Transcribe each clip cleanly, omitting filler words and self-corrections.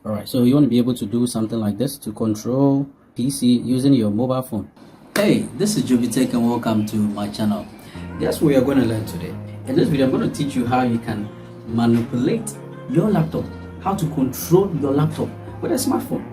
Alright, so you want to be able to do something like this to control PC using your mobile phone. Hey, this is Jovitech and welcome to my channel. Guess what we are going to learn today? In this video, I'm going to teach you how you can manipulate your laptop, how to control your laptop with a smartphone.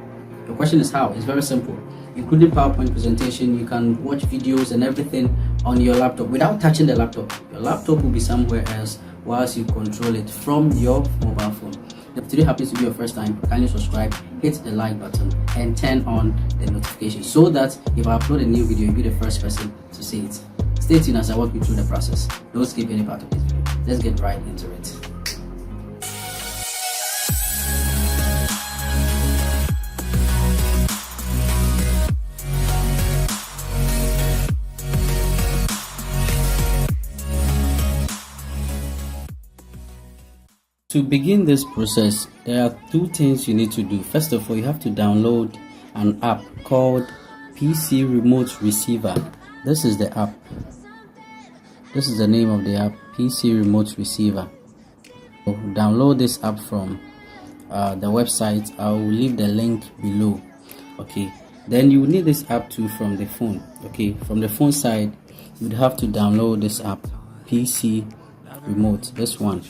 The question is how? It's very simple. Including PowerPoint presentation, you can watch videos and everything on your laptop without touching the laptop. Your laptop will be somewhere else whilst you control it from your mobile phone. If today happens to be your first time, kindly subscribe, hit the like button and turn on the notification so that if I upload a new video, you'll be the first person to see it. Stay tuned as I walk you through the process. Don't skip any part of this video. Let's get right into it. To begin this process, there are two things you need to do. First of all, you have to download an app called PC Remote Receiver. This is the app. This is the name of the app, PC Remote Receiver. So download this app from the website. I will leave the link below. Okay. Then you will need this app too from the phone. Okay. From the phone side, you'd have to download this app, PC Remote. This one.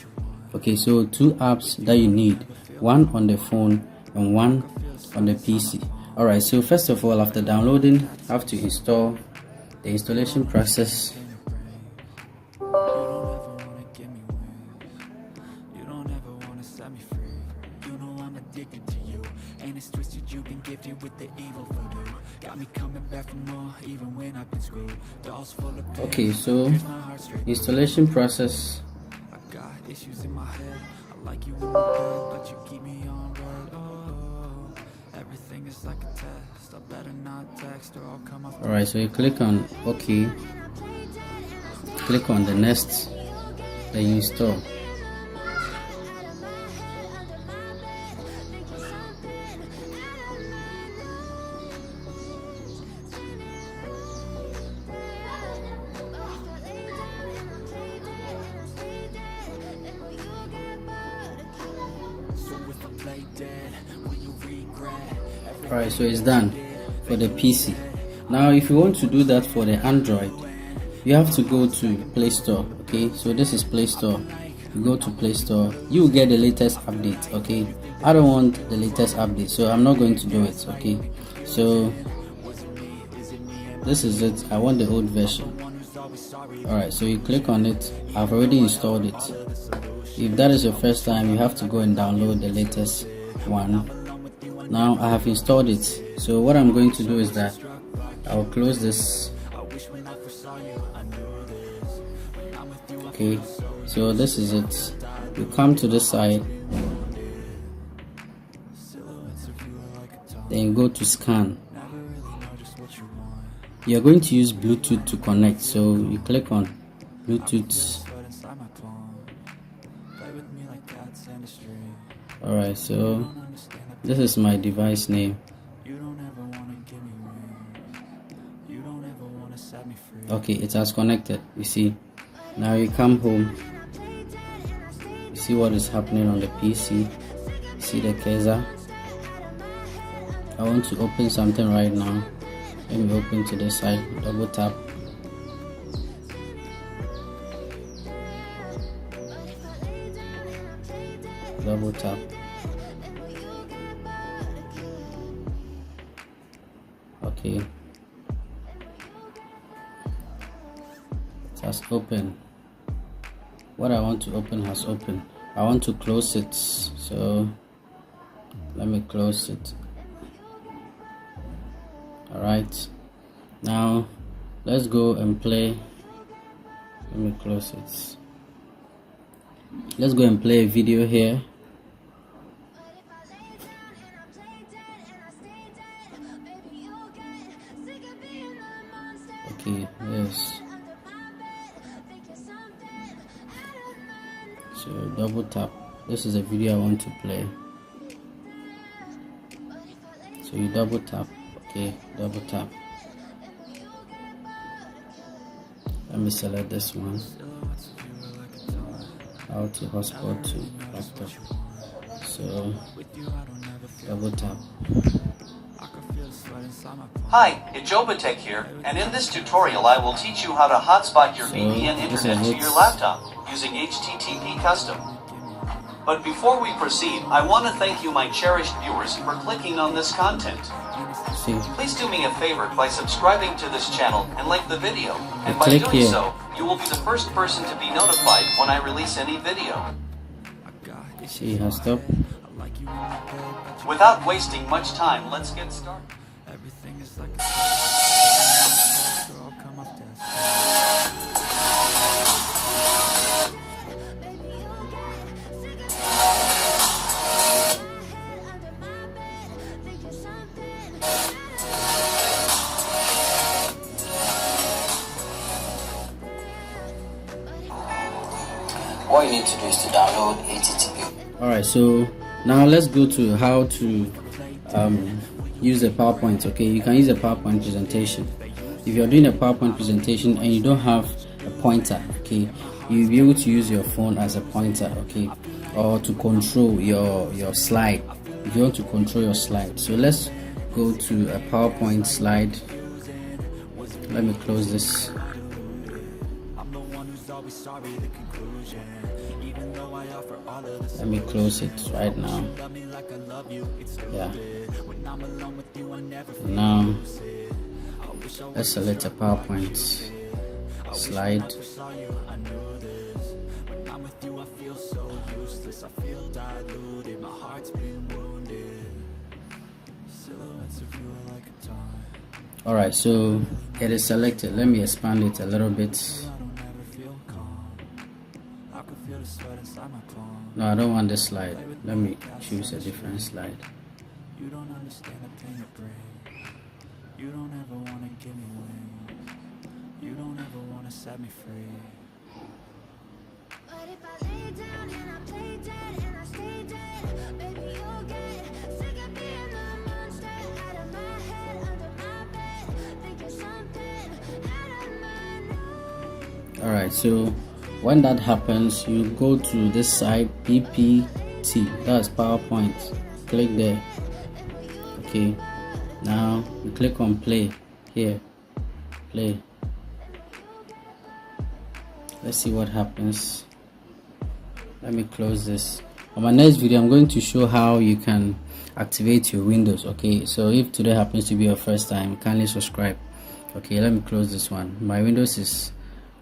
Okay, so two apps that you need, one on the phone and one on the PC. Alright, so first of all, after downloading, you have to install the installation process. Okay, so installation process. Issues in my head. I like you in my bed, but you keep me on red. Oh, everything is like a test. I better not text or I'll come off. Alright, so you click on OK. Click on the next, then you install. Alright, so it's done for the PC. Now if you want to do that for the Android, you have to go to Play Store. Okay, so this is Play Store. You go to Play Store, you will get the latest update. Okay, I don't want the latest update, so I'm not going to do it. Okay, so this is it. I want the old version. Alright, so you click on it. I've already installed it. If that is your first time, you have to go and download the latest one. Now I have installed it, so what I'm going to do is that I'll close this. Okay, so this is it. You come to this side, then go to scan. You're going to use Bluetooth to connect, so you click on Bluetooth. Alright, so this is my device name. Okay, it has connected. You see, now you come home, you see what is happening on the PC. You see the cursor. I want to open something right now. Let me open to this side. Double tap. Double tap. Okay, it has opened. What I want to open has opened. I want to close it, so let me close it. Alright, now let's go and play. Let me close it. Let's go and play a video here. Okay, yes. So double tap. This is a video I want to play. So you double tap. Okay, double tap. Let me select this one. How to hotspot to laptop. So double tap. Hi, Ijobitech here, and in this tutorial I will teach you how to hotspot your VPN internet to your laptop using HTTP Custom. But before we proceed, I want to thank you, my cherished viewers, for clicking on this content. Please do me a favor by subscribing to this channel and like the video, and by doing so, you will be the first person to be notified when I release any video. See how stop. Without wasting much time, let's get started. What you need to do is to download HTTP. Alright, so now let's go to how to use a PowerPoint. Okay, you can use a PowerPoint presentation. If you're doing a PowerPoint presentation and you don't have a pointer, okay, you'll be able to use your phone as a pointer, okay, or to control your slide. If you want to control your slide, so let's go to a PowerPoint slide. Let me close this. Let me close it right now. Yeah. Now let's select a PowerPoint slide. Alright, so it is selected. Let me expand it a little bit. No, I don't want this slide. Let me choose a different slide. You don't understand the pain it brings. You don't ever want to give me wings. You don't ever want to set me free. But if I lay down and I play dead and I stay dead, baby, you'll get sick of being the monster out of my head, under my bed, thinking something out of my nose. Alright, so when that happens, you go to this side, PPT, that's PowerPoint. Click there. Okay, now you click on play here. Play. Let's see what happens. Let me close this. On my next video, I'm going to show how you can activate your Windows. Okay, so if today happens to be your first time, kindly subscribe. Okay, let me close this one. My Windows is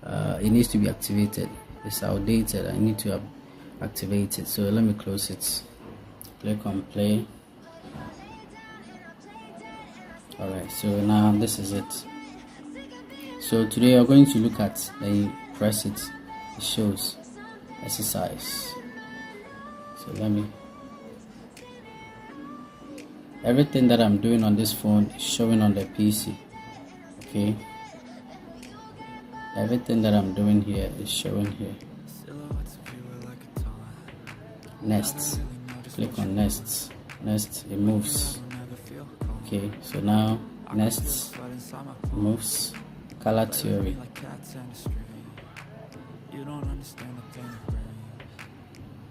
it needs to be activated. It's outdated. I need to activate it. So let me close it. Click on play. Alright, so now this is it. So today we're going to look at, then you press it, it shows exercise. So let me, everything that I'm doing on this phone is showing on the PC. Okay, everything that I'm doing here is showing here. Next, click on next. Next, it moves. Okay, so now next moves. Color theory. You don't understand the pain it brings.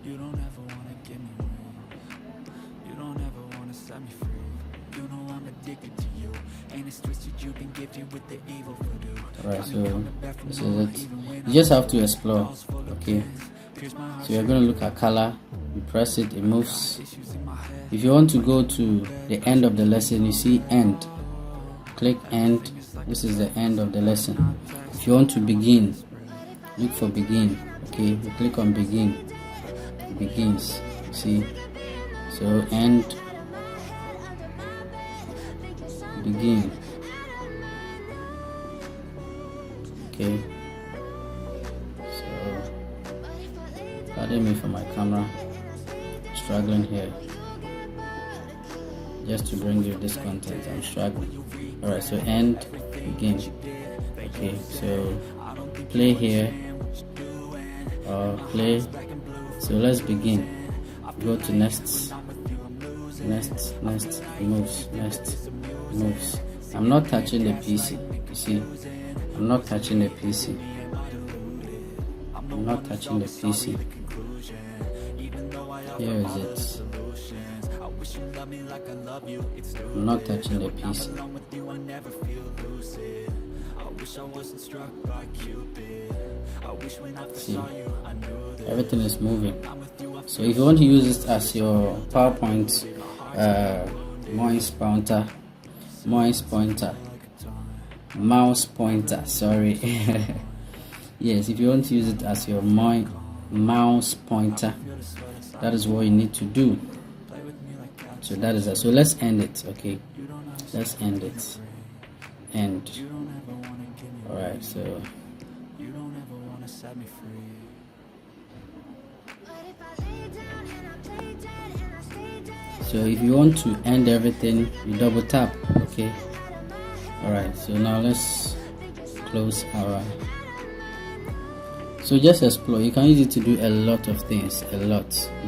You don't ever want to give me wings. You don't ever want to set me free. You know I'm addicted to you. And it's twisted, you've been gifted with the evil voodoo. Alright, so this is it. You just have to explore. Okay, so you're going to look at color. You press it, it moves. If you want to go to the end of the lesson, you see end. Click end. This is the end of the lesson. If you want to begin, look for begin. Okay, you click on begin. It begins. See, so end, begin. Okay, so pardon me for my camera, struggling here just to bring you this content. I'm struggling. Alright, so end, begin. Okay, so play here, play. So let's begin. Go to next, next, moves, next, moves. I'm not touching the PC. You see, I'm not touching the PC. I'm not touching the PC. Here is it. I'm not touching the PC. See, everything is moving. So if you want to use it as your PowerPoint mouse pointer, sorry. Yes, if you want to use it as your mouse pointer, that is what you need to do. So that is it. So let's end it. Okay, let's end it. End. All right, so if you want to end everything, you double tap. Okay, all right, so now let's close our. So just explore. You can use it to do a lot of things.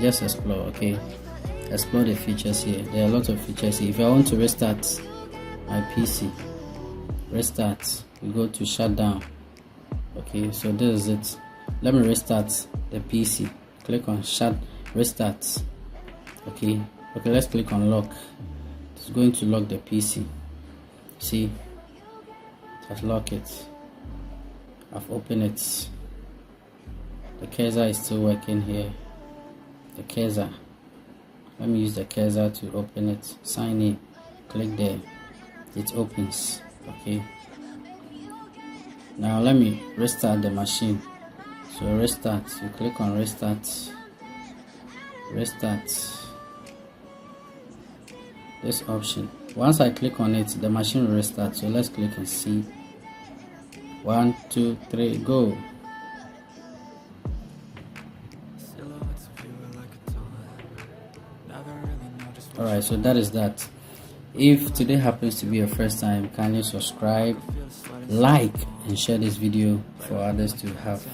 Just explore. Okay, explore the features here. There are a lot of features here. If I want to restart my PC, you go to shutdown. Okay, so this is it. Let me restart the PC. Click on restart. Okay, let's click on lock. It's going to lock the PC. See, just lock it. I've opened it. The cursor is still working here. The cursor. Let me use the cursor to open it. Sign in. Click there. It opens. Okay. Now let me restart the machine. So restart. You click on restart. This option. Once I click on it, the machine will restart. So let's click and see. 1, 2, 3, go. Alright, so that is that. If today happens to be your first time, kindly subscribe, like, and share this video for others to have.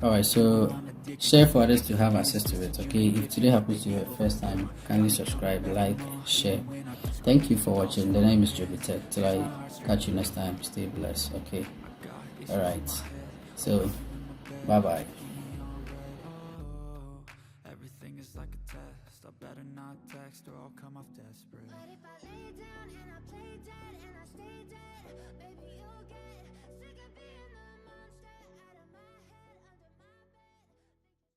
Alright, so share for others to have access to it. Okay, if today happens to be your first time, kindly subscribe, like, share. Thank you for watching. The name is Jobitech. Till I catch you next time, stay blessed. Okay, alright, so bye bye. Everything is like a test. I better not text or I'll come off desperate. But if I lay down and I play dead and I stay dead, maybe you'll get